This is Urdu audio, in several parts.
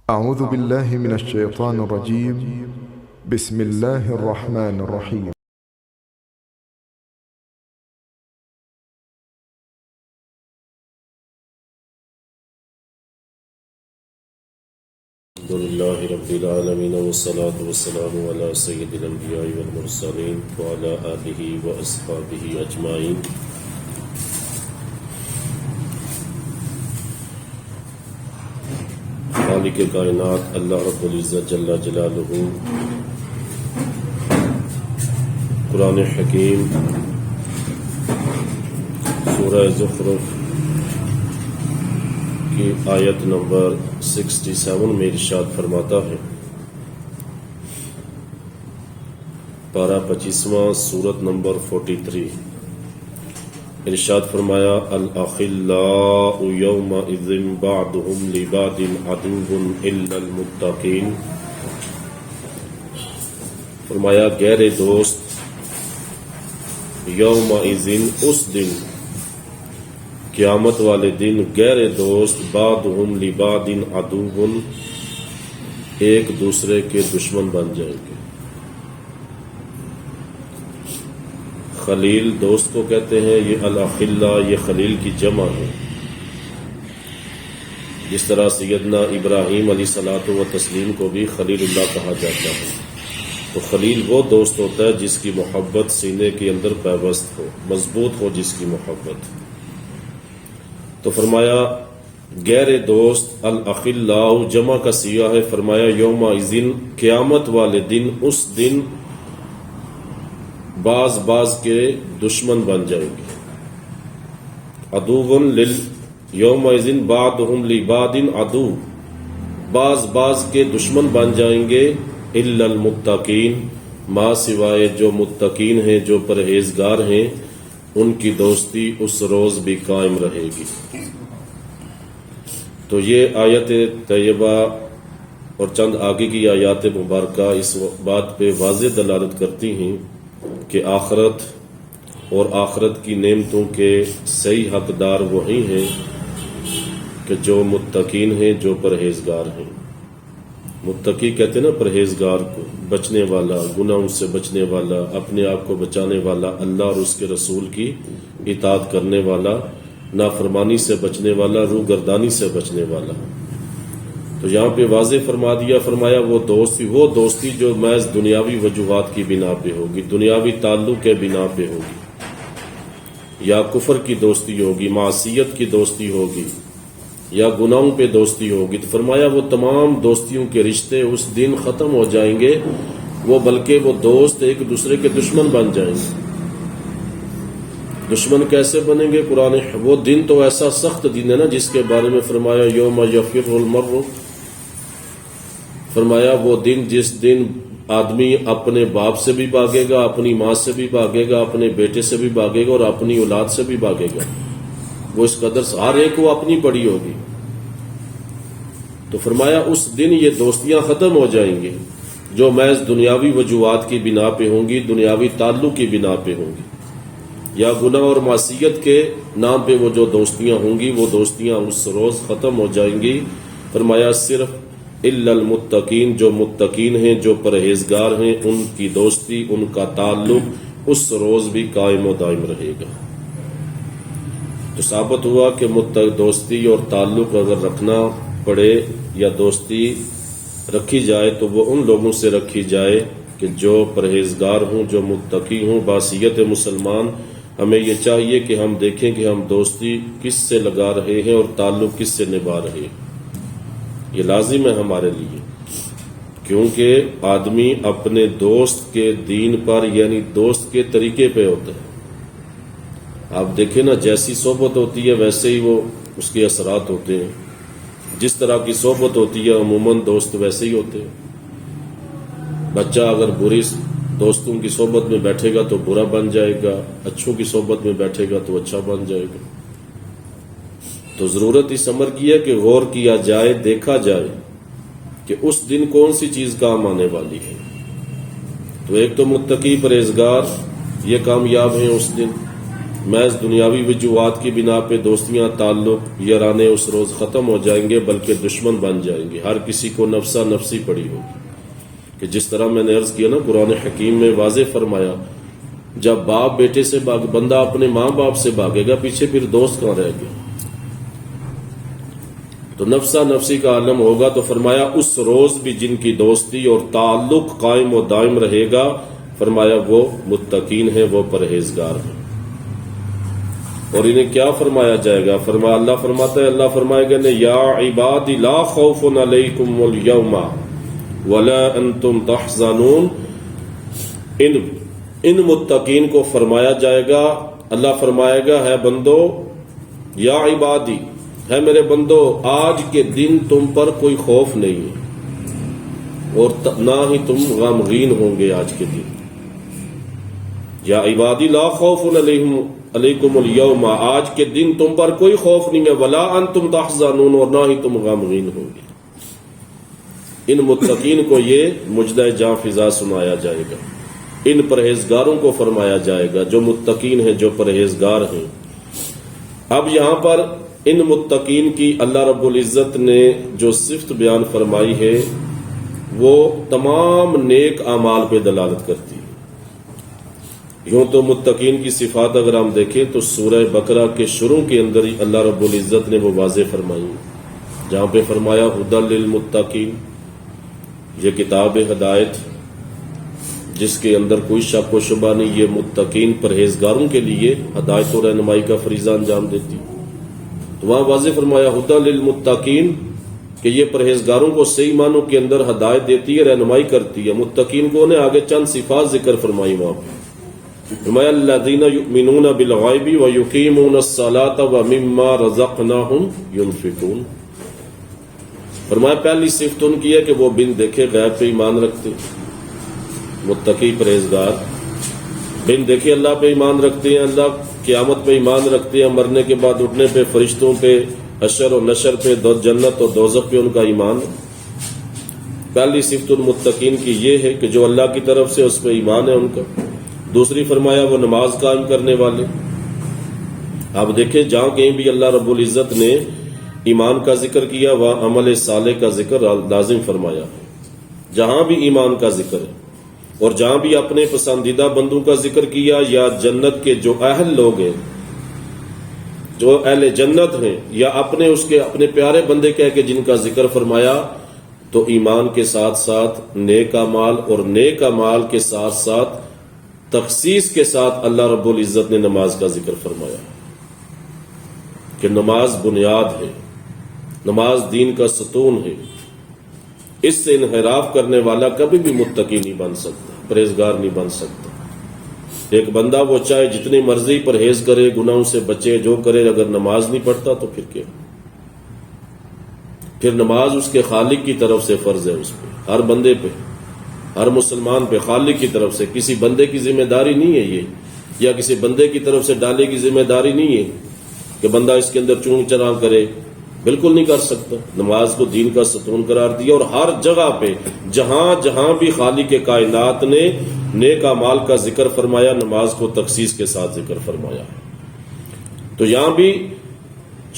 أعوذ بالله من الشيطان الرجيم. بسم الله الرحمن الرحيم. الحمد لله رب العالمين والصلاة والسلام على سيد الأنبياء والمرسلين وعلى آله وأصحابه أجمعين. خالق کائنات اللہ رب العزت جل جلالہ قرآن حکیم سورہ زخرف کی آیت نمبر 67 میں ارشاد فرماتا ہے، پارہ 25واں سورت نمبر 43، ارشاد فرمایا الاخلاء یومئذ بعضهم لبعض عدو الا المتقین، فرمایا گہرے دوست یومئذ اس دن، قیامت والے دن گہرے دوست بعضهم لبعض عدو ایک دوسرے کے دشمن بن جائیں گے۔ خلیل دوست کو کہتے ہیں، یہ الاخلاء یہ خلیل کی جمع ہے۔ جس طرح سیدنا ابراہیم علیہ الصلوۃ والتسلیم کو بھی خلیل اللہ کہا جاتا ہے، تو خلیل وہ دوست ہوتا ہے جس کی محبت سینے کے اندر پیوست ہو، مضبوط ہو جس کی محبت۔ تو فرمایا گہرے دوست الاخلاء جمع کا صیغہ ہے، فرمایا یومئذ قیامت والے دن، اس دن بعض کے دشمن بن جائیں گے۔ عدو یومئذ بعضهم لبعض عدو، بعض کے دشمن بن جائیں گے، الا المتقین ما سوائے جو متقین ہیں، جو پرہیزگار ہیں، ان کی دوستی اس روز بھی قائم رہے گی۔ تو یہ آیت طیبہ اور چند آگے کی آیات مبارکہ اس بات پہ واضح دلالت کرتی ہیں کہ آخرت اور آخرت کی نعمتوں کے صحیح حقدار وہی ہیں کہ جو متقین ہیں، جو پرہیزگار ہیں۔ متقی کہتے ہیں نا پرہیزگار کو، بچنے والا، گناہوں سے بچنے والا، اپنے آپ کو بچانے والا، اللہ اور اس کے رسول کی اطاعت کرنے والا، نافرمانی سے بچنے والا، روح گردانی سے بچنے والا۔ تو یہاں پہ واضح فرما دیا، فرمایا وہ دوستی جو محض دنیاوی وجوہات کی بنا پہ ہوگی، دنیاوی تعلق کے بنا پہ ہوگی، یا کفر کی دوستی ہوگی، معصیت کی دوستی ہوگی، یا گناہوں پہ دوستی ہوگی، تو فرمایا وہ تمام دوستیوں کے رشتے اس دن ختم ہو جائیں گے، وہ بلکہ وہ دوست ایک دوسرے کے دشمن بن جائیں گے۔ دشمن کیسے بنیں گے؟ قرآن وہ دن تو ایسا سخت دن ہے نا، جس کے بارے میں فرمایا یوم یفر المرء، فرمایا وہ دن جس دن آدمی اپنے باپ سے بھی بھاگے گا، اپنی ماں سے بھی بھاگے گا، اپنے بیٹے سے بھی بھاگے گا، اور اپنی اولاد سے بھی بھاگے گا۔ وہ اس قدر ہر ایک کو اپنی پڑی ہوگی۔ تو فرمایا اس دن یہ دوستیاں ختم ہو جائیں گی جو محض دنیاوی وجوہات کی بنا پہ ہوں گی، دنیاوی تعلق کی بنا پہ ہوں گی، یا گناہ اور معصیت کے نام پہ وہ جو دوستیاں ہوں گی، وہ دوستیاں اس روز ختم ہو جائیں گی۔ فرمایا صرف الا المتقین، جو متقین ہیں، جو پرہیزگار ہیں، ان کی دوستی، ان کا تعلق اس روز بھی قائم و دائم رہے گا۔ تو ثابت ہوا کہ دوستی اور تعلق اگر رکھنا پڑے یا دوستی رکھی جائے تو وہ ان لوگوں سے رکھی جائے کہ جو پرہیزگار ہوں، جو متقی ہوں۔ باصیت مسلمان ہمیں یہ چاہیے کہ ہم دیکھیں کہ ہم دوستی کس سے لگا رہے ہیں اور تعلق کس سے نبھا رہے ہیں۔ یہ لازم ہے ہمارے لیے، کیونکہ آدمی اپنے دوست کے دین پر، یعنی دوست کے طریقے پہ ہوتا ہے۔ آپ دیکھیں نا، جیسی صحبت ہوتی ہے ویسے ہی وہ اس کے اثرات ہوتے ہیں۔ جس طرح کی صحبت ہوتی ہے عموماً دوست ویسے ہی ہوتے ہیں۔ بچہ اگر بری دوستوں کی صحبت میں بیٹھے گا تو برا بن جائے گا، اچھوں کی صحبت میں بیٹھے گا تو اچھا بن جائے گا۔ تو ضرورت اس امر کی ہے کہ غور کیا جائے، دیکھا جائے کہ اس دن کون سی چیز کام آنے والی ہے۔ تو ایک تو متقی پرہیزگار یہ کامیاب ہیں اس دن، محض دنیاوی وجوہات کی بنا پہ دوستیاں، تعلق، یارانے اس روز ختم ہو جائیں گے، بلکہ دشمن بن جائیں گے. ہر کسی کو نفسا نفسی پڑی ہوگی کہ جس طرح میں نے عرض کیا نا، قرآن حکیم میں واضح فرمایا جب باپ بیٹے سے بندہ اپنے ماں باپ سے بھاگے گا، پیچھے پھر دوست کہاں رہ گیا؟ تو نفسا نفسی کا عالم ہوگا. تو فرمایا اس روز بھی جن کی دوستی اور تعلق قائم و دائم رہے گا، فرمایا وہ متقین ہیں، وہ پرہیزگار ہیں. اور انہیں کیا فرمایا جائے گا؟ فرمایا اللہ فرماتا ہے، اللہ فرمائے گا یا عباد لا خوف علیکم اليوم ولا انتم تحزنون. ان متقین کو فرمایا جائے گا، اللہ فرمائے گا ہے بندو، یا عبادی، ہے میرے بندو، آج کے دن تم پر کوئی خوف نہیں ہے اور نہ ہی تم غمگین ہوں گے آج کے دن. یا عبادی لا خوف علیکم اليوم، آج کے دن تم پر کوئی خوف نہیں ہے، ولا انتم تحزنون، اور نہ ہی تم غمگین ہوں گے. ان متقین کو یہ مجدہ جاں فضا سنایا جائے گا. ان پرہیزگاروں کو فرمایا جائے گا جو متقین ہیں، جو پرہیزگار ہیں. اب یہاں پر ان متقین کی اللہ رب العزت نے جو صفت بیان فرمائی ہے وہ تمام نیک اعمال پہ دلالت کرتی ہے. یوں تو متقین کی صفات اگر ہم دیکھیں تو سورہ بقرہ کے شروع کے اندر ہی اللہ رب العزت نے وہ واضح فرمائی، جہاں پہ فرمایا ہدی للمتقین، یہ کتاب ہدایت جس کے اندر کوئی شک و شبہ نہیں، یہ متقین پرہیزگاروں کے لیے ہدایت و رہنمائی کا فریضہ انجام دیتی. تو وہاں واضح فرمایا ہدی للمتقین کہ یہ پرہیزگاروں کو صحیح معنوں کے اندر ہدایت دیتی ہے، رہنمائی کرتی ہے. متقین کو نے آگے چند صفات ذکر فرمائی وہاں پہ. فرمایا الذین یؤمنون بالغیب ویقیمون الصلاۃ ومما رزقناہم ینفقون. فرمایا پہلی صفت ان کی ہے کہ وہ بن دیکھے غیب پہ ایمان رکھتے. متقی پرہیزگار بن دیکھے اللہ پہ ایمان رکھتے ہیں، اللہ قیامت پہ ایمان رکھتے ہیں، مرنے کے بعد اٹھنے پہ، فرشتوں پہ، حشر و نشر پہ، جنت اور دوزخ پہ ان کا ایمان. پہلی صفت ان متقین کی یہ ہے کہ جو اللہ کی طرف سے اس پہ ایمان ہے ان کا. دوسری فرمایا وہ نماز قائم کرنے والے. آپ دیکھیں جہاں کہیں بھی اللہ رب العزت نے ایمان کا ذکر کیا وہاں عمل صالح کا ذکر لازم فرمایا. جہاں بھی ایمان کا ذکر ہے اور جہاں بھی اپنے پسندیدہ بندوں کا ذکر کیا یا جنت کے جو اہل لوگ ہیں، جو اہل جنت ہیں، یا اپنے پیارے بندے کہہ کے جن کا ذکر فرمایا، تو ایمان کے ساتھ ساتھ نیک اعمال، اور نیک اعمال کے ساتھ ساتھ تخصیص کے ساتھ اللہ رب العزت نے نماز کا ذکر فرمایا کہ نماز بنیاد ہے، نماز دین کا ستون ہے. اس سے انحراف کرنے والا کبھی بھی متقی نہیں بن سکتا، پرہیزگار نہیں بن سکتا. ایک بندہ وہ چاہے جتنی مرضی پرہیز کرے، گناہوں سے بچے، جو کرے، اگر نماز نہیں پڑھتا تو پھر کیا؟ پھر نماز اس کے خالق کی طرف سے فرض ہے، اس پہ، ہر بندے پہ، ہر مسلمان پہ خالق کی طرف سے. کسی بندے کی ذمہ داری نہیں ہے یہ، یا کسی بندے کی طرف سے ڈالے کی ذمہ داری نہیں ہے کہ بندہ اس کے اندر چون چرا کرے. بالکل نہیں کر سکتا. نماز کو دین کا ستون قرار دیا، اور ہر جگہ پہ جہاں جہاں بھی خالق کائنات نے نیک اعمال کا ذکر فرمایا، نماز کو تخصیص کے ساتھ ذکر فرمایا. تو یہاں بھی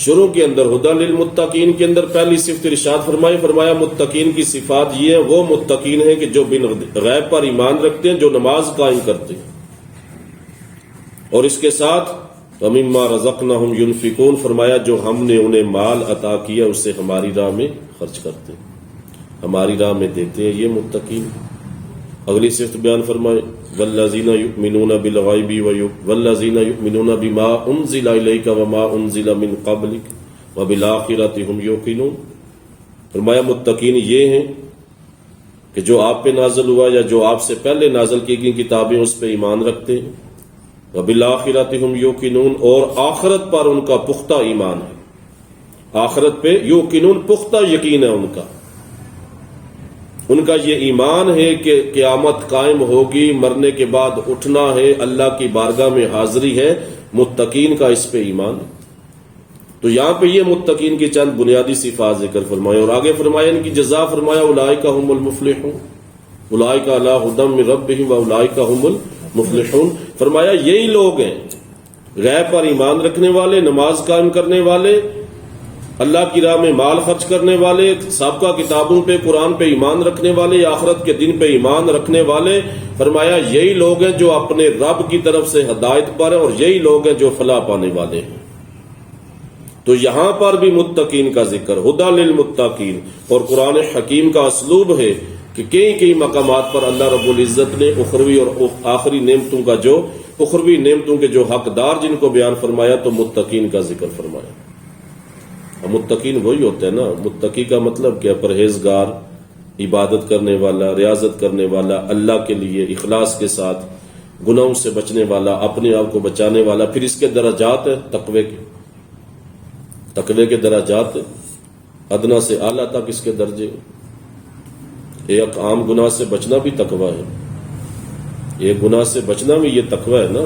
شروع کے اندر ہدی للمتقین کے اندر پہلی صفت ارشاد فرمایا متقین کی صفات یہ ہے، وہ متقین ہیں کہ جو بن غیب پر ایمان رکھتے ہیں، جو نماز قائم کرتے ہیں، اور اس کے ساتھ وَمِمَّا رَزَقْنَاهُمْ يُنْفِقُونَ، فرمایا جو ہم نے انہیں مال عطا کیا اسے ہماری راہ میں خرچ کرتے ہیں، ہماری راہ میں دیتے ہیں، یہ متقین. اگلی صفت بیان فرمائے وَالَّذِينَ يُؤْمِنُونَ بِالْغَيْبِ وَالَّذِينَ يُؤْمِنُونَ بِمَا أُنزِلَ إِلَيْكَ وَمَا أُنزِلَ مِن قَبْلِكَ وَبِالْآخِرَةِ هُمْ يُوقِنُونَ. فرمایا متقین یہ ہیں کہ جو آپ پہ نازل ہوا یا جو آپ سے پہلے نازل کی گئی کتابیں اس پہ ایمان رکھتے ہیں. وَبِالْآخِرَةِ هُمْ يُوقِنُونَ، اور آخرت پر ان کا پختہ ایمان ہے. آخرت پہ یوقنون، پختہ یقین ہے ان کا یہ ایمان ہے کہ قیامت قائم ہوگی، مرنے کے بعد اٹھنا ہے، اللہ کی بارگاہ میں حاضری ہے. متقین کا اس پہ ایمان ہے. تو یہاں پہ یہ متقین کی چند بنیادی صفات ذکر فرمائے، اور آگے فرمایا ان کی جزا فرمایا اولئک هم المفلحون، اولئک علی ھدی من ربہم واولئک هم المفلحون. فرمایا یہی لوگ ہیں غیب پر ایمان رکھنے والے، نماز قائم کرنے والے، اللہ کی راہ میں مال خرچ کرنے والے، سابقہ کتابوں پہ قرآن پہ ایمان رکھنے والے، آخرت کے دن پہ ایمان رکھنے والے، فرمایا یہی لوگ ہیں جو اپنے رب کی طرف سے ہدایت پر ہیں، اور یہی لوگ ہیں جو فلاح پانے والے ہیں۔ تو یہاں پر بھی متقین کا ذکر، ہدی للمتقین، اور قرآن حکیم کا اسلوب ہے کہ کئی مقامات پر اللہ رب العزت نے اخروی اور آخری نعمتوں کا جو اخروی نعمتوں کے جو حقدار جن کو بیان فرمایا تو متقین کا ذکر فرمایا۔ متقین وہی ہوتے ہیں نا، متقی کا مطلب کیا؟ پرہیزگار، عبادت کرنے والا، ریاضت کرنے والا، اللہ کے لیے اخلاص کے ساتھ گناہوں سے بچنے والا، اپنے آپ کو بچانے والا۔ پھر اس کے درجات ہیں تقوی کے درجات، ادنا سے اعلیٰ تک اس کے درجے۔ ایک عام گناہ سے بچنا بھی تقوی ہے، ایک گناہ سے بچنا بھی یہ تقوی ہے نا۔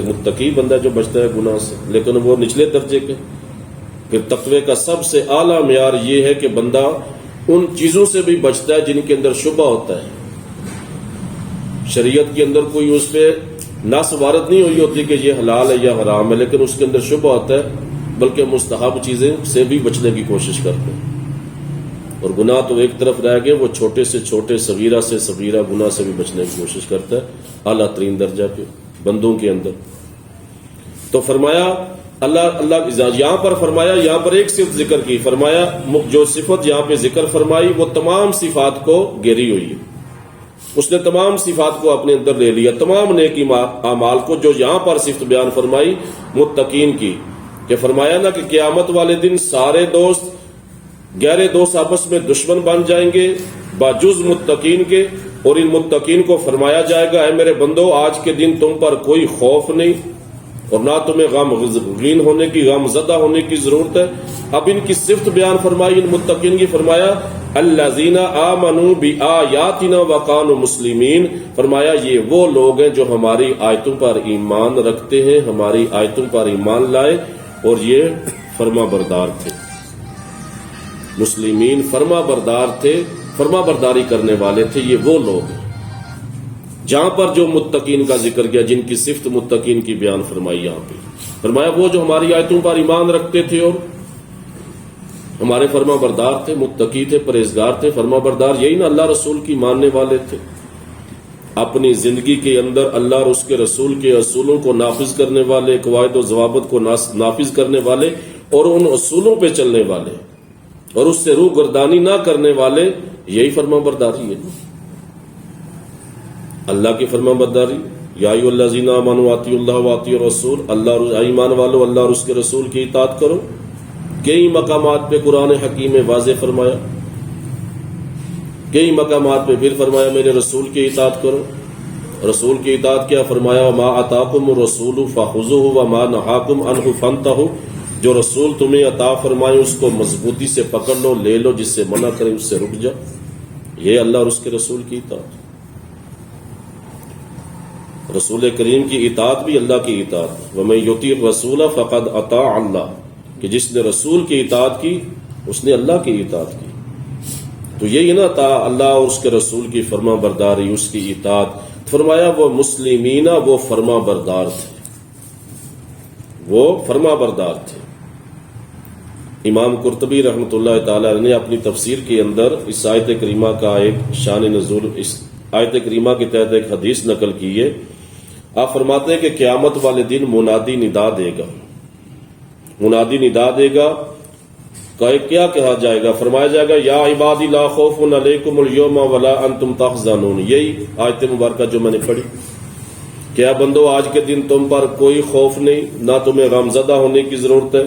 متقی بندہ جو بچتا ہے گناہ سے، لیکن وہ نچلے درجے کے۔ پھر تقوی کا سب سے اعلیٰ معیار یہ ہے کہ بندہ ان چیزوں سے بھی بچتا ہے جن کے اندر شبہ ہوتا ہے، شریعت کے اندر کوئی اس پہ نص وارد نہیں ہوئی ہوتی کہ یہ حلال ہے یا حرام ہے، لیکن اس کے اندر شبہ ہوتا ہے، بلکہ مستحب چیزیں سے بھی بچنے کی کوشش کرتے ہیں۔ اور گناہ تو ایک طرف رہ گئے، وہ چھوٹے سے چھوٹے صغیرہ سے صغیرہ گناہ سے بھی بچنے کی کوشش کرتا ہے اعلیٰ ترین درجہ پہ بندوں کے اندر۔ تو فرمایا اللہ یہاں پر فرمایا، یہاں پر ایک صفت ذکر کی، فرمایا جو صفت یہاں پہ ذکر فرمائی وہ تمام صفات کو گھیری ہوئی ہے، اس نے تمام صفات کو اپنے اندر لے لیا، تمام نیک اعمال کو۔ جو یہاں پر صفت بیان فرمائی متقین کی، کہ فرمایا نا کہ قیامت والے دن سارے دوست گہرے دوست آپس میں دشمن بن جائیں گے باجز متقین کے، اور ان متقین کو فرمایا جائے گا اے میرے بندو آج کے دن تم پر کوئی خوف نہیں اور نہ تمہیں غمگین ہونے کی، غم زدہ ہونے کی ضرورت ہے۔ اب ان کی صفت بیان فرمائی ان متقین کی، فرمایا الذین آمنوا بآیاتنا وکانوا مسلمین، فرمایا یہ وہ لوگ ہیں جو ہماری آیتوں پر ایمان رکھتے ہیں، ہماری آیتوں پر ایمان لائے اور یہ فرما بردار تھے۔ مسلمین فرما بردار تھے، فرما برداری کرنے والے تھے، یہ وہ لوگ ہیں۔ جہاں پر جو متقین کا ذکر کیا، جن کی صفت متقین کی بیان فرمائی، یہاں پہ فرمایا وہ جو ہماری آیتوں پر ایمان رکھتے تھے اور ہمارے فرما بردار تھے، متقی تھے، پرہیزگار تھے۔ فرما بردار یہی نا اللہ رسول کی ماننے والے تھے، اپنی زندگی کے اندر اللہ اور اس کے رسول کے اصولوں کو نافذ کرنے والے، قواعد و ضوابط کو نافذ کرنے والے اور ان اصولوں پہ چلنے والے اور اس سے روح گردانی نہ کرنے والے، یہی فرما برداری ہے اللہ کی فرما برداری۔ یا ایھا الذین آمنوا اطیعوا اللہ واطیعوا الرسول، اللہ اور ایمان والو اللہ اور اس کے رسول کی اطاعت کرو۔ کئی مقامات پہ قرآن حکیم میں واضح فرمایا، کئی مقامات پہ پھر فرمایا میرے رسول کی اطاعت کرو۔ رسول کی اطاعت کیا فرمایا؟ ما آتاکم الرسول فخذوہ وما نہاکم عنہ فانتہوا، جو رسول تمہیں عطا فرمائے اس کو مضبوطی سے پکڑ لو، لے لو، جس سے منع کرے اس سے رک جاؤ۔ یہ اللہ اور اس کے رسول کی اطاعت، رسول کریم کی اطاعت بھی اللہ کی اطاعت۔ وَمَن يُطِعِ الرَّسُولَ فَقَدْ أَطَاعَ اللَّهَ، کہ جس نے رسول کی اطاعت کی اس نے اللہ کی اطاعت کی۔ تو یہی نا تھا اللہ اور اس کے رسول کی فرما برداری، اس کی اطاعت۔ فرمایا وہ مسلمین، وہ فرما بردار تھے، وہ فرما بردار تھے۔ امام قرطبی رحمۃ اللہ تعالی نے اپنی تفسیر کے اندر اس آیت کریمہ کا ایک شان نزول، اس آیت کریمہ کے تحت ایک حدیث نقل کی ہے۔ آپ فرماتے ہیں کہ قیامت والے دن منادی ندا دے گا، منادی ندا دے گا، کیا کہا جائے گا؟ فرمایا جائے گا یا عبادی لا خوف علیکم اليوم ولا انتم تحزنون۔ یہی آیت مبارکہ جو میں نے پڑھی، کیا بندو آج کے دن تم پر کوئی خوف نہیں، نہ تمہیں غمزدہ ہونے کی ضرورت ہے۔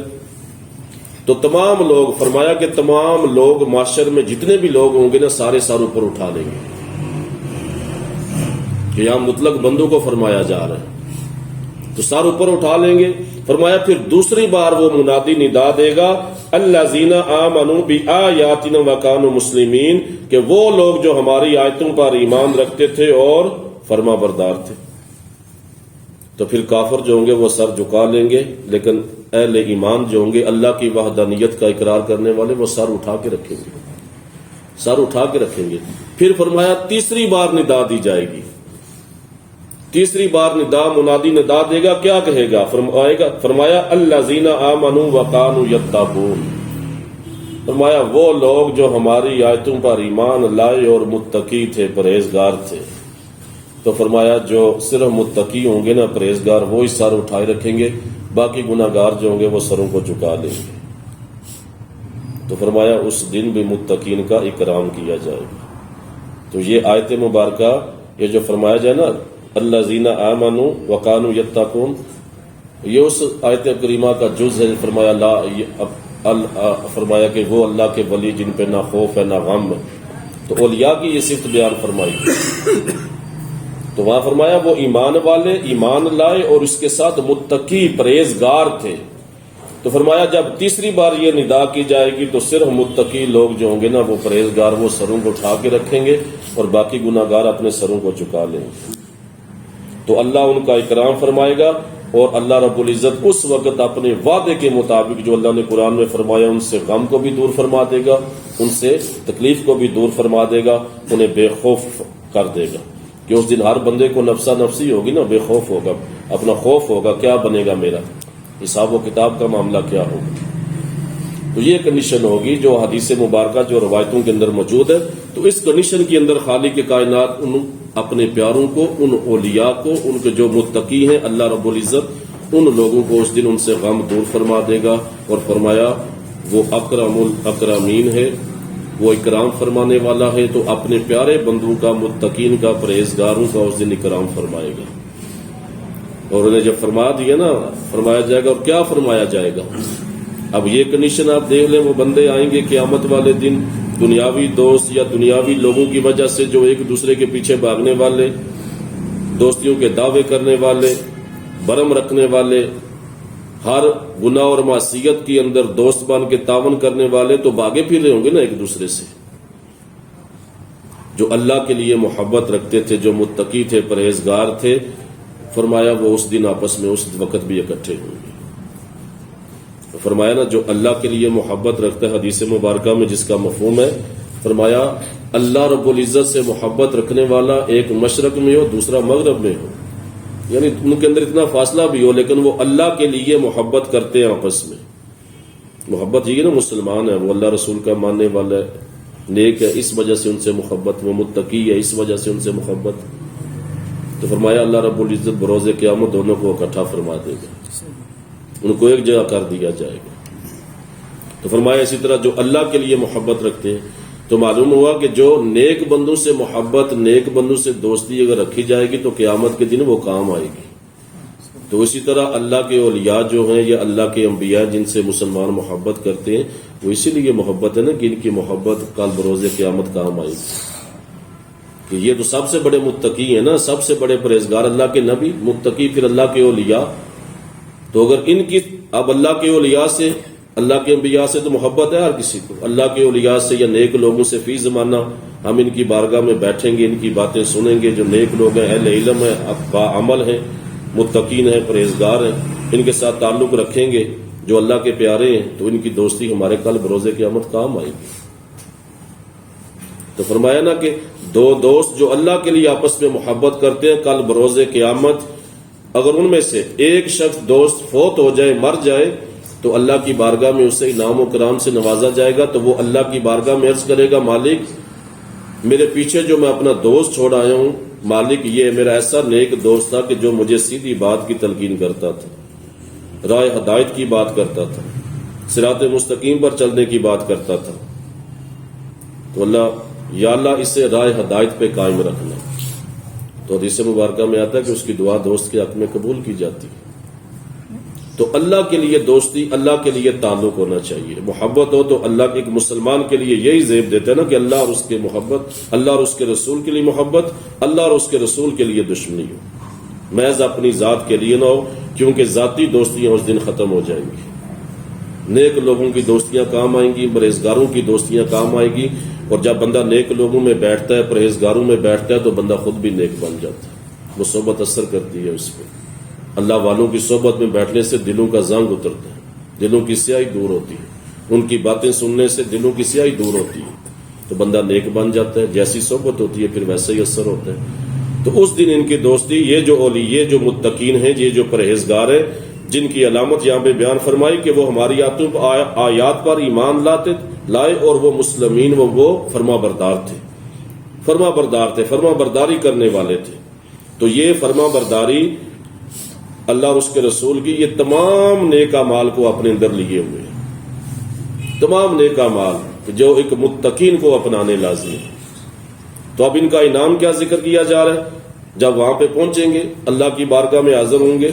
تو تمام لوگ، فرمایا کہ تمام لوگ معاشر میں جتنے بھی لوگ ہوں گے نا، سارے سر اوپر اٹھا لیں گے، کہ یہاں مطلق بندوں کو فرمایا جا رہا ہے، تو سر اوپر اٹھا لیں گے۔ فرمایا پھر دوسری بار وہ منادی ندا دے گا الذین آمنوا بآیاتنا وکانوا مسلمین، کہ وہ لوگ جو ہماری آیتوں پر ایمان رکھتے تھے اور فرما بردار تھے۔ تو پھر کافر جو ہوں گے وہ سر جھکا لیں گے، لیکن اہل ایمان جو ہوں گے، اللہ کی وحدانیت کا اقرار کرنے والے، وہ سر اٹھا کے رکھیں گے، سر اٹھا کے رکھیں گے۔ پھر فرمایا تیسری بار ندا دی جائے گی، تیسری بار منادی ندا دے گا، کیا کہے گا؟ فرمایا الذین آمنوا وکانوا یتقون، فرمایا وہ لوگ جو ہماری آیتوں پر ایمان لائے اور متقی تھے، پرہیزگار تھے۔ تو فرمایا جو صرف متقی ہوں گے نا، پرہیزگار، وہی سر اٹھائے رکھیں گے، باقی گناہگار جو ہوں گے وہ سروں کو جھکا لیں گے۔ تو فرمایا اس دن بھی متقین کا اکرام کیا جائے گا۔ تو یہ آیت مبارکہ، یہ جو فرمایا جائے نا الذین آمنوا وکانوا یتقون، یہ اس آیت کریمہ کا جز ہے۔ فرمایا کہ وہ اللہ کے ولی جن پہ نہ خوف ہے نہ غم ہے۔ تو اولیاء کی یہ صفت بیان فرمائی۔ تو وہاں فرمایا وہ ایمان والے، ایمان لائے اور اس کے ساتھ متقی، پرہیزگار تھے۔ تو فرمایا جب تیسری بار یہ ندا کی جائے گی تو صرف متقی لوگ جو ہوں گے نا، وہ پرہیزگار، وہ سروں کو اٹھا کے رکھیں گے اور باقی گناہگار اپنے سروں کو جھکا لیں گے۔ تو اللہ ان کا اکرام فرمائے گا، اور اللہ رب العزت اس وقت اپنے وعدے کے مطابق جو اللہ نے قرآن میں فرمایا، ان سے غم کو بھی دور فرما دے گا، ان سے تکلیف کو بھی دور فرما دے گا، انہیں بے خوف کر دے گا۔ کہ اس دن ہر بندے کو نفسا نفسی ہوگی نا، بے خوف ہوگا، اپنا خوف ہوگا، کیا بنے گا میرا، حساب و کتاب کا معاملہ کیا ہوگا۔ تو یہ کنڈیشن ہوگی جو حدیث مبارکہ جو روایتوں کے اندر موجود ہے۔ تو اس کنڈیشن کے اندر خالق کائنات ان اپنے پیاروں کو، ان اولیاء کو، ان کے جو متقی ہیں، اللہ رب العزت ان لوگوں کو اس دن ان سے غم دور فرما دے گا، اور فرمایا وہ اکرم الاکرمین ہے، وہ اکرام فرمانے والا ہے۔ تو اپنے پیارے بندوں کا، متقین کا، پرہیزگاروں کا اس دن اکرام فرمائے گا۔ اور انہیں جب فرما دیا نا، فرمایا جائے گا، اور کیا فرمایا جائے گا؟ اب یہ کنڈیشن آپ دیکھ لیں، وہ بندے آئیں گے قیامت والے دن، دنیاوی دوست یا دنیاوی لوگوں کی وجہ سے جو ایک دوسرے کے پیچھے بھاگنے والے، دوستیوں کے دعوے کرنے والے، برم رکھنے والے، ہر گناہ اور معصیت کے اندر دوست بن کے تعاون کرنے والے، تو بھاگے پھر رہے ہوں گے نا ایک دوسرے سے۔ جو اللہ کے لیے محبت رکھتے تھے، جو متقی تھے، پرہیزگار تھے، فرمایا وہ اس دن آپس میں اس وقت بھی اکٹھے ہوں گے۔ فرمایا نا جو اللہ کے لیے محبت رکھتا ہے، حدیث مبارکہ میں جس کا مفہوم ہے، فرمایا اللہ رب العزت سے محبت رکھنے والا ایک مشرق میں ہو، دوسرا مغرب میں ہو، یعنی ان کے اندر اتنا فاصلہ بھی ہو، لیکن وہ اللہ کے لیے محبت کرتے ہیں آپس میں۔ محبت یہ نا مسلمان ہے، وہ اللہ رسول کا ماننے والا ہے، نیک ہے، اس وجہ سے ان سے محبت، وہ متقی ہے، اس وجہ سے ان سے محبت۔ تو فرمایا اللہ رب العزت بروز قیامت دونوں کو اکٹھا فرما دے گا، ان کو ایک جگہ کر دیا جائے گا۔ تو فرمایا اسی طرح جو اللہ کے لیے محبت رکھتے ہیں، تو معلوم ہوا کہ جو نیک بندوں سے محبت، نیک بندوں سے دوستی اگر رکھی جائے گی تو قیامت کے دن وہ کام آئے گی۔ تو اسی طرح اللہ کے اولیاء جو ہیں یا اللہ کے انبیاء جن سے مسلمان محبت کرتے ہیں، وہ اسی لیے محبت ہے نا کہ ان کی محبت کل بروز قیامت کام آئے گی۔ کہ یہ تو سب سے بڑے متقی ہیں نا، سب سے بڑے پرہیزگار، اللہ کے نبی، متقی، پھر اللہ کے اولیاء۔ تو اگر ان کی اب اللہ کے اولیاء سے، اللہ کے انبیاء سے تو محبت ہے ہر کسی کو، اللہ کے اولیاء سے یا نیک لوگوں سے فی زمانہ ہم ان کی بارگاہ میں بیٹھیں گے، ان کی باتیں سنیں گے، جو نیک لوگ ہیں، اہل علم ہیں، باعمل ہیں، متقین ہیں، پرہیزگار ہیں، ان کے ساتھ تعلق رکھیں گے جو اللہ کے پیارے ہیں، تو ان کی دوستی ہمارے کل بروز قیامت کام آئے گی۔ تو فرمایا نا کہ دو دوست جو اللہ کے لیے آپس میں محبت کرتے ہیں، کل بروز قیامت اگر ان میں سے ایک شخص دوست فوت ہو جائے، مر جائے، تو اللہ کی بارگاہ میں اسے انعام و کرام سے نوازا جائے گا۔ تو وہ اللہ کی بارگاہ میں عرض کرے گا، مالک میرے پیچھے جو میں اپنا دوست چھوڑ آیا ہوں، مالک یہ میرا ایسا نیک دوست تھا کہ جو مجھے سیدھی بات کی تلقین کرتا تھا، راہ ہدایت کی بات کرتا تھا، صراط مستقیم پر چلنے کی بات کرتا تھا۔ تو اللہ، یا اللہ اسے راہ ہدایت پہ قائم رکھنا۔ تو حدیث مبارکہ میں آتا ہے کہ اس کی دعا دوست کے حق میں قبول کی جاتی ہے۔ تو اللہ کے لیے دوستی، اللہ کے لیے تعلق ہونا چاہیے، محبت ہو۔ تو اللہ ایک مسلمان کے لیے یہی زیب دیتا ہے نا کہ اللہ اور اس کے محبت، اللہ اور اس کے رسول کے لیے محبت، اللہ اور اس کے رسول کے لیے دشمنی ہو، محض اپنی ذات کے لیے نہ ہو، کیونکہ ذاتی دوستیاں اس دن ختم ہو جائیں گی۔ نیک لوگوں کی دوستیاں کام آئیں گی، پرہیزگاروں کی دوستیاں کام آئیں گی۔ اور جب بندہ نیک لوگوں میں بیٹھتا ہے، پرہیزگاروں میں بیٹھتا ہے، تو بندہ خود بھی نیک بن جاتا ہے، وہ صحبت اثر کرتی ہے اس پہ۔ اللہ والوں کی صحبت میں بیٹھنے سے دلوں کا زنگ اترتا ہے، دلوں کی سیاہی دور ہوتی ہے، ان کی باتیں سننے سے دلوں کی سیاہی دور ہوتی ہے، تو بندہ نیک بن جاتا ہے۔ جیسی صحبت ہوتی ہے پھر ویسا ہی اثر ہوتا ہے۔ تو اس دن ان کی دوستی یہ جو اولیے جو متقین ہیں، یہ جو پرہیزگار ہیں، جن کی علامت یہاں پہ بیان فرمائی کہ وہ ہماری آیات پر ایمان لائے اور وہ مسلمین، وہ فرما بردار تھے، فرما برداری کرنے والے تھے۔ تو یہ فرما برداری اللہ اور اس کے رسول کی، یہ تمام نیک اعمال کو اپنے اندر لیے ہوئے ہیں، تمام نیک اعمال جو ایک متقین کو اپنانے لازمی ہے۔ تو اب ان کا انعام کیا ذکر کیا جا رہا ہے؟ جب وہاں پہ پہنچیں گے، اللہ کی بارگاہ میں حاضر ہوں گے،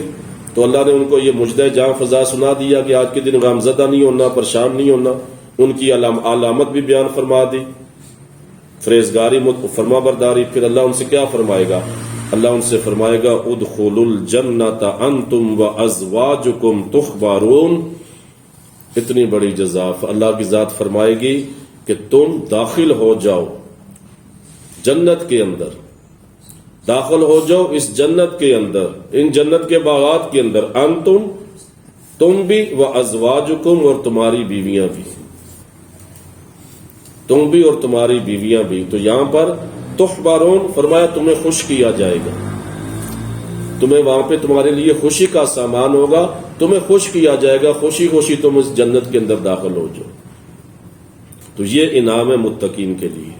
تو اللہ نے ان کو یہ مجدہ جاں فضا سنا دیا کہ آج کے دن غمزدہ نہیں ہونا، پریشان نہیں ہونا۔ ان کی علامت بھی بیان فرما دی، پرہیزگاری، فرما برداری۔ پھر اللہ ان سے کیا فرمائے گا؟ اللہ ان سے فرمائے گا ادخلوا الجنت انتم وازواجکم تخبرون۔ اتنی بڑی جزا اللہ کی ذات فرمائے گی کہ تم داخل ہو جاؤ جنت کے اندر، داخل ہو جاؤ اس جنت کے اندر، ان جنت کے باغات کے اندر، انتم، تم بھی، وازواجکم، اور تمہاری بیویاں بھی، تم بھی اور تمہاری بیویاں بھی۔ تو یہاں پر تخبرون فرمایا تمہیں خوش کیا جائے گا، تمہیں وہاں پہ تمہارے لیے خوشی کا سامان ہوگا، تمہیں خوش کیا جائے گا، خوشی خوشی تم اس جنت کے اندر داخل ہو جاؤ۔ تو یہ انعام ہے متقین کے لیے،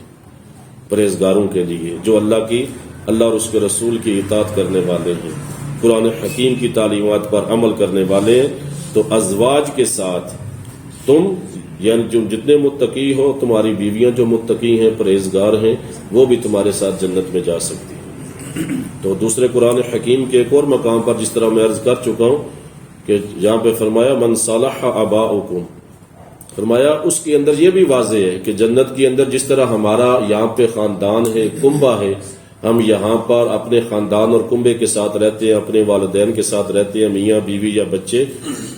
پرہیزگاروں کے لیے، جو اللہ اور اس کے رسول کی اطاعت کرنے والے ہیں، قرآن حکیم کی تعلیمات پر عمل کرنے والے ہیں۔ تو ازواج کے ساتھ تم، یعنی جو جتنے متقی ہو، تمہاری بیویاں جو متقی ہیں، پرہیزگار ہیں، وہ بھی تمہارے ساتھ جنت میں جا سکتی ہیں۔ تو دوسرے قرآن حکیم کے ایک اور مقام پر، جس طرح میں عرض کر چکا ہوں کہ یہاں پہ فرمایا من صلح آباؤکم، فرمایا اس کے اندر یہ بھی واضح ہے کہ جنت کے اندر جس طرح ہمارا یہاں پہ خاندان ہے، کنبہ ہے، ہم یہاں پر اپنے خاندان اور کنبے کے ساتھ رہتے ہیں، اپنے والدین کے ساتھ رہتے ہیں، میاں بیوی یا بچے۔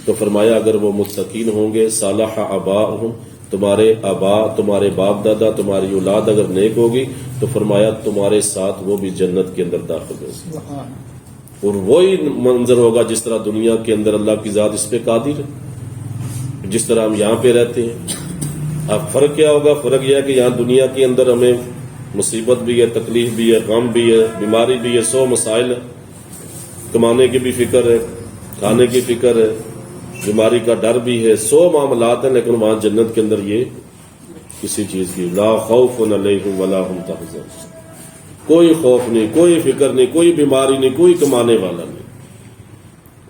تو فرمایا اگر وہ متقین ہوں گے، صالح آباؤہم، تمہارے آبا، تمہارے باپ دادا، تمہاری اولاد اگر نیک ہوگی، تو فرمایا تمہارے ساتھ وہ بھی جنت کے اندر داخل ہوگی، اور وہی منظر ہوگا جس طرح دنیا کے اندر اللہ کی ذات اس پہ قادر ہے، جس طرح ہم یہاں پہ رہتے ہیں۔ اب فرق کیا ہوگا؟ فرق یہ ہے کہ یہاں دنیا کے اندر ہمیں مصیبت بھی ہے، تکلیف بھی ہے، غم بھی ہے، بیماری بھی ہے، 100 مسائل ہیں، کمانے کی بھی فکر ہے، کھانے کی فکر ہے، بیماری کا ڈر بھی ہے، 100 معاملات ہیں۔ لیکن وہاں جنت کے اندر یہ کسی چیز کی لا خوف علیہم ولا ہم تحزنون، کوئی خوف نہیں، کوئی فکر نہیں، کوئی بیماری نہیں، کوئی کمانے والا نہیں۔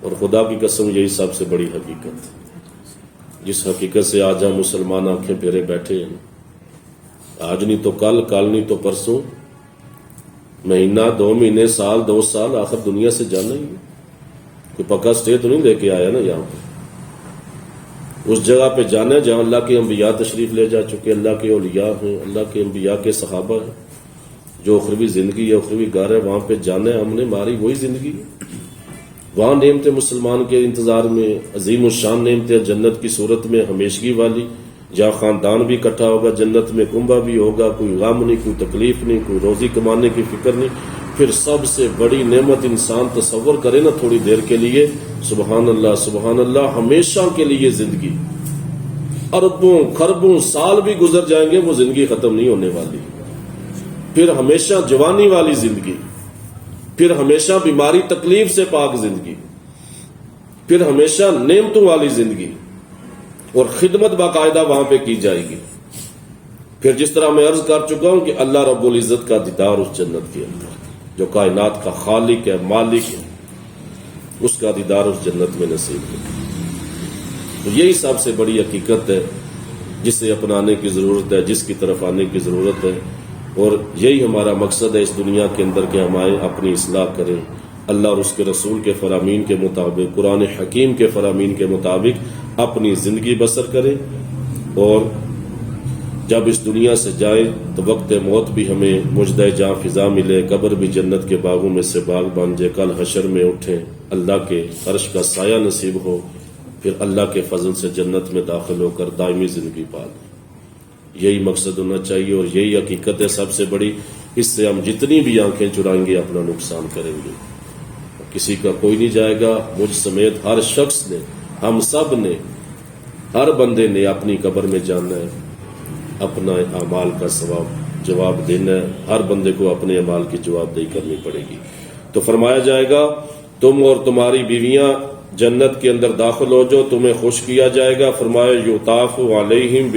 اور خدا کی قسم یہی سب سے بڑی حقیقت ہے، جس حقیقت سے آج ہم مسلمان آنکھیں پھیرے بیٹھے ہیں۔ آج نہیں تو کل، کل نہیں تو پرسوں، مہینہ، 2 مہینے، سال، 2 سال، آخر دنیا سے جانا ہی ہے۔ کوئی پکا سٹے تو نہیں لے کے آیا نا یہاں پہ، اس جگہ پہ جانا ہے جہاں اللہ کے انبیاء تشریف لے جا چکے، اللہ کے اولیاء ہیں، اللہ کے انبیاء کے صحابہ ہیں، جو اخروی زندگی ہے، اخروی گھر ہے، وہاں پہ جانا ہے۔ ہم نے ہماری وہی زندگی ہے، وہاں نعمتیں مسلمان کے انتظار میں، عظیم الشان نعمتیں جنت کی صورت میں ہمیشگی والی، جہاں خاندان بھی اکٹھا ہوگا، جنت میں کنبہ بھی ہوگا، کوئی غم نہیں، کوئی تکلیف نہیں، کوئی روزی کمانے کی فکر نہیں۔ پھر سب سے بڑی نعمت انسان تصور کرے نا تھوڑی دیر کے لیے، سبحان اللہ سبحان اللہ، ہمیشہ کے لیے زندگی، اربوں خربوں سال بھی گزر جائیں گے، وہ زندگی ختم نہیں ہونے والی۔ پھر ہمیشہ جوانی والی زندگی، پھر ہمیشہ بیماری تکلیف سے پاک زندگی، پھر ہمیشہ نعمتوں والی زندگی، اور خدمت باقاعدہ وہاں پہ کی جائے گی۔ پھر جس طرح میں عرض کر چکا ہوں کہ اللہ رب العزت کا دیدار اس جنت کے اندر، جو کائنات کا خالق ہے، مالک ہے، اس کا دیدار اس جنت میں نصیب ہے۔ تو یہی سب سے بڑی حقیقت ہے جسے اپنانے کی ضرورت ہے، جس کی طرف آنے کی ضرورت ہے، اور یہی ہمارا مقصد ہے اس دنیا کے اندر کہ ہم اپنی اصلاح کریں، اللہ اور اس کے رسول کے فرامین کے مطابق، قرآن حکیم کے فرامین کے مطابق اپنی زندگی بسر کریں، اور جب اس دنیا سے جائیں تو وقت موت بھی ہمیں مجدہ جاں فضا ملے، قبر بھی جنت کے باغوں میں سے باغ بن جائے، کل حشر میں اٹھیں، اللہ کے عرش کا سایہ نصیب ہو، پھر اللہ کے فضل سے جنت میں داخل ہو کر دائمی زندگی پا لیں۔ یہی مقصد ہونا چاہیے، اور یہی حقیقت ہے سب سے بڑی۔ اس سے ہم جتنی بھی آنکھیں چرائیں گے اپنا نقصان کریں گے، کسی کا کوئی نہیں جائے گا، مجھ سمیت ہر شخص نے، ہم سب نے، ہر بندے نے اپنی قبر میں جانا ہے، اپنا اعمال کا ثواب جواب دینا ہے، ہر بندے کو اپنے اعمال کی جواب دہی کرنی پڑے گی۔ تو فرمایا جائے گا تم اور تمہاری بیویاں جنت کے اندر داخل ہو جو، تمہیں خوش کیا جائے گا۔ فرمایا یطاف علیہم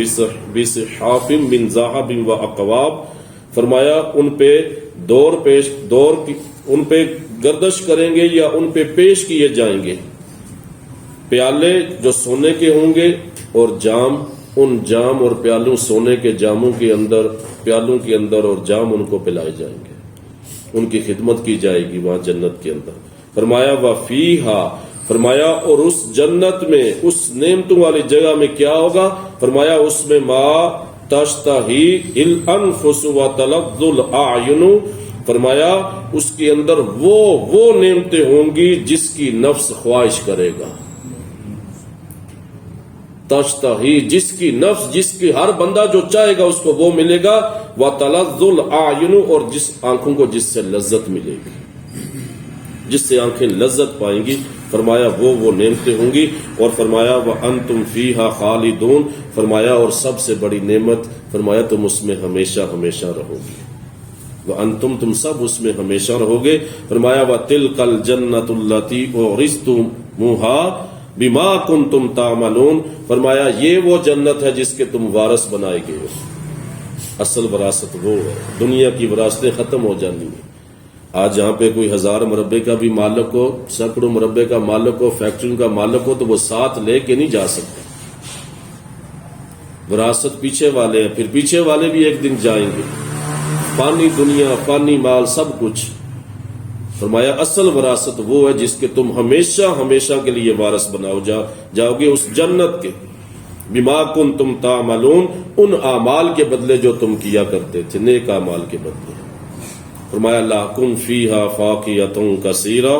بصحاف من ذہب واکواب، فرمایا ان پہ ان پہ گردش کریں گے یا ان پہ پیش کیے جائیں گے پیالے جو سونے کے ہوں گے، اور جام، ان جام اور پیالوں سونے کے جاموں کے اندر، پیالوں کے اندر اور جام ان کو پلائے جائیں گے، ان کی خدمت کی جائے گی وہاں جنت کے اندر۔ فرمایا وفیہا، فرمایا اور اس جنت میں، اس نعمتوں والی جگہ میں کیا ہوگا؟ فرمایا اس میں ما تشتہی الانفس وتلذ الاعین، فرمایا اس کے اندر وہ نعمتیں ہوں گی جس کی نفس خواہش کرے گا۔ تشتہی، جس کی نفس، جس کی ہر بندہ جو چاہے گا اس کو وہ ملے گا، وتلذ الاعین، اور جس آنکھوں کو جس سے لذت ملے گی، جس سے آنکھیں لذت پائیں گی، فرمایا وہ نعمتیں ہوں گی۔ اور فرمایا وَأَنْتُمْ فِيهَا خَالِدُونَ، فرمایا اور سب سے بڑی نعمت، فرمایا تم اس میں ہمیشہ ہمیشہ رہو گے، وَأَنْتُمْ، تم سب اس میں ہمیشہ رہو گے۔ فرمایا وَتِلْكَ الْجَنَّةُ الَّتِي أُورِثْتُمُوهَا بِمَا كُنْتُمْ تَعْمَلُونَ، فرمایا یہ وہ جنت ہے جس کے تم وارث بنائے گئے ہو۔ اصل وراثت وہ ہے، دنیا کی وراثتیں ختم ہو جانی ہیں۔ آج یہاں پہ کوئی 1000 مربے کا بھی مالک ہو، سینکڑوں مربے کا مالک ہو، فیکٹریوں کا مالک ہو، تو وہ ساتھ لے کے نہیں جا سکتے۔ وراثت پیچھے والے ہیں، پھر پیچھے والے بھی ایک دن جائیں گے، فانی دنیا، فانی مال، سب کچھ۔ فرمایا اصل وراثت وہ ہے جس کے تم ہمیشہ ہمیشہ کے لیے وارث جاؤ گے اس جنت کے، بما کنتم تعملون، ان اعمال کے بدلے جو تم کیا کرتے تھے، نیک اعمال کے بدلے۔ فرمایا لَکُمْ فِيهَا فَاكِهَةٌ كَثِيرَةٌ،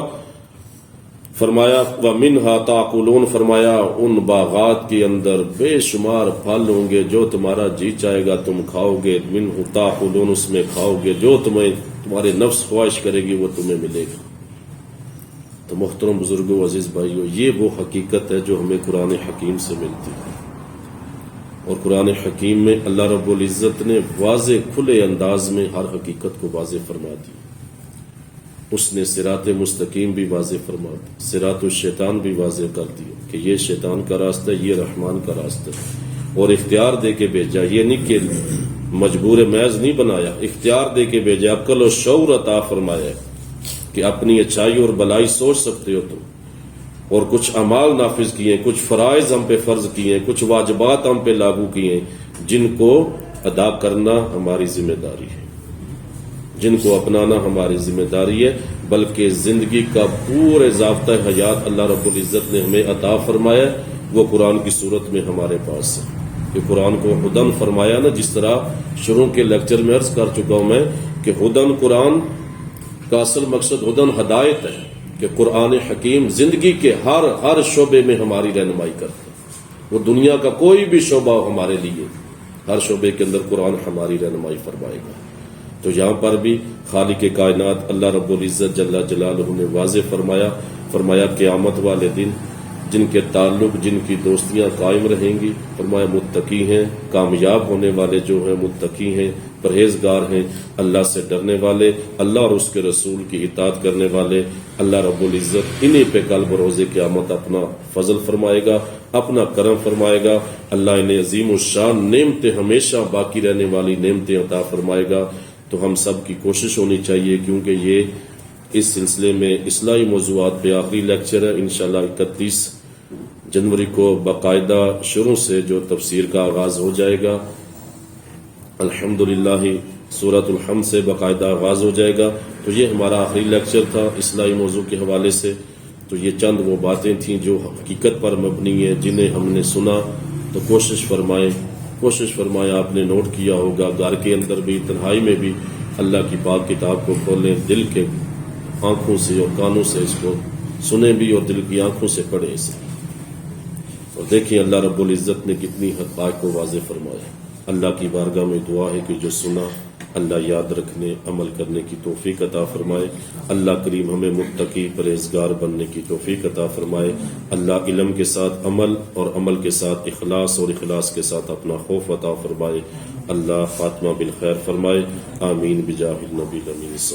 فرمایا وَمِنْهَا تَأْكُلُونَ، فرمایا ان باغات کے اندر بے شمار پھل ہوں گے، جو تمہارا جی چاہے گا تم کھاؤ گے، مِنْهُ تَأْكُلُونَ، اس میں کھاؤ گے، جو تمہارے نفس خواہش کرے گی وہ تمہیں ملے گا۔ تو محترم بزرگوں، عزیز بھائیوں، یہ وہ حقیقت ہے جو ہمیں قرآن حکیم سے ملتی ہے، اور قرآن حکیم میں اللہ رب العزت نے واضح کھلے انداز میں ہر حقیقت کو واضح فرما دی۔ اس نے صراط مستقیم بھی واضح فرما دی، صراط الشیطان بھی واضح کر دیا کہ یہ شیطان کا راستہ ہے، یہ رحمان کا راستہ ہے، اور اختیار دے کے بھیجا، یہ نہیں کہ مجبور محض نہیں بنایا، اختیار دے کے بھیجا، عقل و شعور عطا فرمایا کہ اپنی اچھائی اور بلائی سوچ سکتے ہو تم، اور کچھ اعمال نافذ کیے، کچھ فرائض ہم پہ فرض کیے، کچھ واجبات ہم پہ لاگو کیے، جن کو ادا کرنا ہماری ذمہ داری ہے، جن کو اپنانا ہماری ذمہ داری ہے، بلکہ زندگی کا پورے ضابطہ حیات اللہ رب العزت نے ہمیں عطا فرمایا، وہ قرآن کی صورت میں ہمارے پاس ہے۔ کہ قرآن کو ہدن فرمایا نا، جس طرح شروع کے لیکچر میں عرض کر چکا ہوں میں کہ ہدن، قرآن کا اصل مقصد ہدن ہدایت ہے، کہ قرآن حکیم زندگی کے ہر شعبے میں ہماری رہنمائی کرتا ہے۔ وہ دنیا کا کوئی بھی شعبہ ہو ہمارے لیے، ہر شعبے کے اندر قرآن ہماری رہنمائی فرمائے گا۔ تو یہاں پر بھی خالق کائنات اللہ رب العزت جل جلالہ نے واضح فرمایا قیامت والے دن جن کے تعلق، جن کی دوستیاں قائم رہیں گی، فرمایا متقی ہیں، کامیاب ہونے والے جو ہیں متقی ہیں، پرہیزگار ہیں، اللہ سے ڈرنے والے، اللہ اور اس کے رسول کی اطاعت کرنے والے، اللہ رب العزت انہی پہ کل بروز قیامت اپنا فضل فرمائے گا، اپنا کرم فرمائے گا، اللہ انہیں عظیم الشان نعمتیں، ہمیشہ باقی رہنے والی نعمتیں عطا فرمائے گا۔ تو ہم سب کی کوشش ہونی چاہیے، کیونکہ یہ اس سلسلے میں اصلاحی موضوعات پہ آخری لیکچر ہے، انشاءاللہ 31 جنوری کو باقاعدہ شروع سے جو تفسیر کا آغاز ہو جائے گا، الحمدللہ سورۃ الحمد سے باقاعدہ آغاز ہو جائے گا۔ تو یہ ہمارا آخری لیکچر تھا اصلاحی موضوع کے حوالے سے۔ تو یہ چند وہ باتیں تھیں جو حقیقت پر مبنی ہیں، جنہیں ہم نے سنا، تو کوشش فرمائیں، آپ نے نوٹ کیا ہوگا، گھر کے اندر بھی، تنہائی میں بھی اللہ کی پاک کتاب کو کھولیں، دل کے آنکھوں سے اور کانوں سے اس کو سنیں بھی، اور دل کی آنکھوں سے پڑھیں اسے، اور دیکھیں اللہ رب العزت نے کتنی حقائق کو واضح فرمایا۔ اللہ کی بارگاہ میں دعا ہے کہ جو سنا اللہ یاد رکھنے، عمل کرنے کی توفیق عطا فرمائے۔ اللہ کریم ہمیں متقی، پرہیزگار بننے کی توفیق عطا فرمائے۔ اللہ علم کے ساتھ عمل، اور عمل کے ساتھ اخلاص، اور اخلاص کے ساتھ اپنا خوف عطا فرمائے۔ اللہ خاتمہ بالخیر فرمائے. آمین بجاہ النبی الامین.